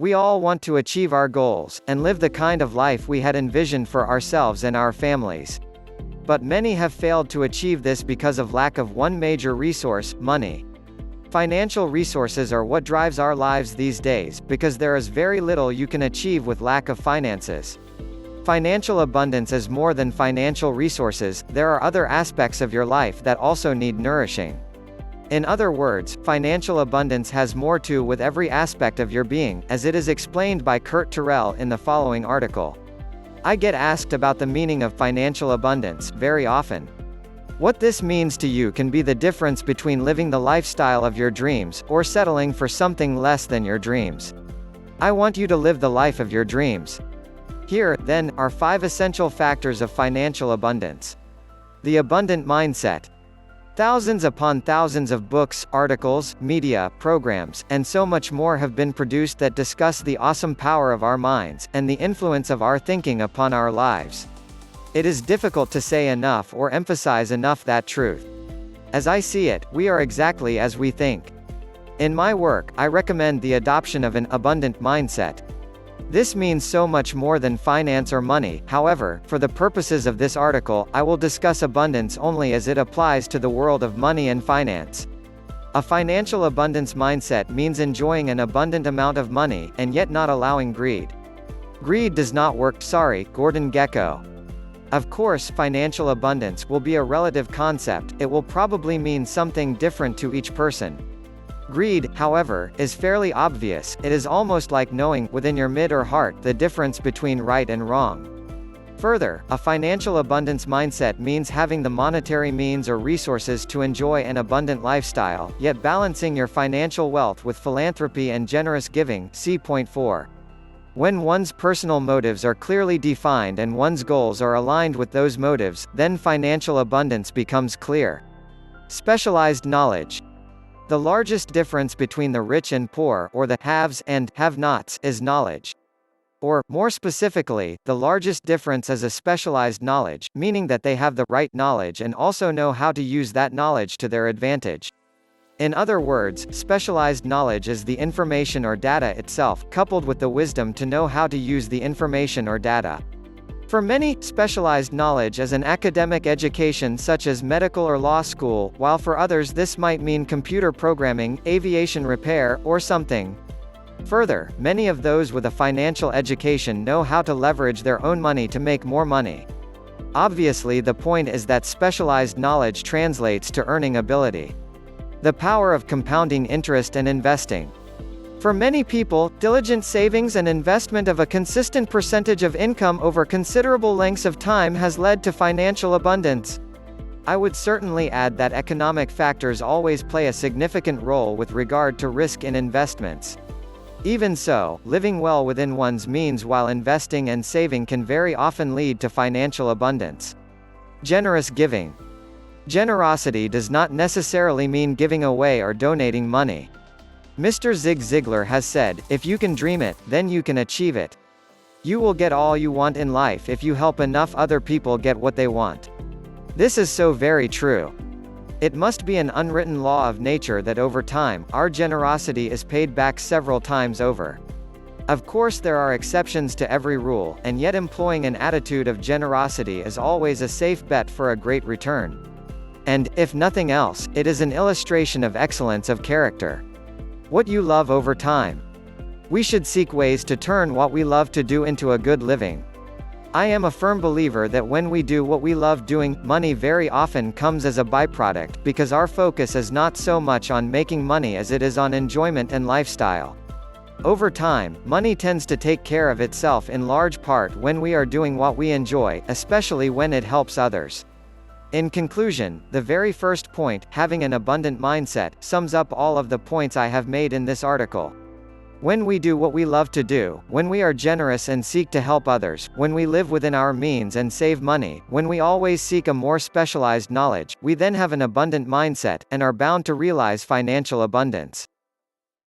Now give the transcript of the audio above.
We all want to achieve our goals, and live the kind of life we had envisioned for ourselves and our families. But many have failed to achieve this because of lack of one major resource: money. Financial resources are what drives our lives these days, because there is very little you can achieve with lack of finances. Financial abundance is more than financial resources, there are other aspects of your life that also need nourishing. In other words, financial abundance has more to do with every aspect of your being, as it is explained by Kurt Terrell in the following article. I get asked about the meaning of financial abundance very often. What this means to you can be the difference between living the lifestyle of your dreams, or settling for something less than your dreams. I want you to live the life of your dreams. Here, then, are 5 essential factors of financial abundance. The abundant mindset. Thousands upon thousands of books, articles, media, programs, and so much more have been produced that discuss the awesome power of our minds, and the influence of our thinking upon our lives. It is difficult to say enough or emphasize enough that truth. As I see it, we are exactly as we think. In my work, I recommend the adoption of an abundant mindset. This means so much more than finance or money. However, for the purposes of this article, I will discuss abundance only as it applies to the world of money and finance. A financial abundance mindset means enjoying an abundant amount of money, and yet not allowing greed. Greed does not work. Gordon Gekko. Of course, financial abundance will be a relative concept, it will probably mean something different to each person. Greed, however, is fairly obvious. It is almost like knowing, within your mid or heart, the difference between right and wrong. Further, a financial abundance mindset means having the monetary means or resources to enjoy an abundant lifestyle, yet balancing your financial wealth with philanthropy and generous giving. See point 4. When one's personal motives are clearly defined and one's goals are aligned with those motives, then financial abundance becomes clear. Specialized knowledge. The largest difference between the rich and poor, or the haves and have-nots, is knowledge. Or, more specifically, the largest difference is a specialized knowledge, meaning that they have the right knowledge and also know how to use that knowledge to their advantage. In other words, specialized knowledge is the information or data itself, coupled with the wisdom to know how to use the information or data. For many, specialized knowledge is an academic education such as medical or law school, while for others this might mean computer programming, aviation repair, or something. Further, many of those with a financial education know how to leverage their own money to make more money. Obviously, the point is that specialized knowledge translates to earning ability. The power of compounding interest and investing. For many people, diligent savings and investment of a consistent percentage of income over considerable lengths of time has led to financial abundance. I would certainly add that economic factors always play a significant role with regard to risk in investments. Even so, living well within one's means while investing and saving can very often lead to financial abundance. Generous giving. Generosity does not necessarily mean giving away or donating money. Mr. Zig Ziglar has said, "If you can dream it, then you can achieve it. You will get all you want in life if you help enough other people get what they want." This is so very true. It must be an unwritten law of nature that over time, our generosity is paid back several times over. Of course, there are exceptions to every rule, and yet employing an attitude of generosity is always a safe bet for a great return. And, if nothing else, it is an illustration of excellence of character. What you love over time. We should seek ways to turn what we love to do into a good living. I am a firm believer that when we do what we love doing, money very often comes as a byproduct, because our focus is not so much on making money as it is on enjoyment and lifestyle. Over time, money tends to take care of itself in large part when we are doing what we enjoy, especially when it helps others. In conclusion, the very first point, having an abundant mindset, sums up all of the points I have made in this article. When we do what we love to do, when we are generous and seek to help others, when we live within our means and save money, when we always seek a more specialized knowledge, we then have an abundant mindset, and are bound to realize financial abundance.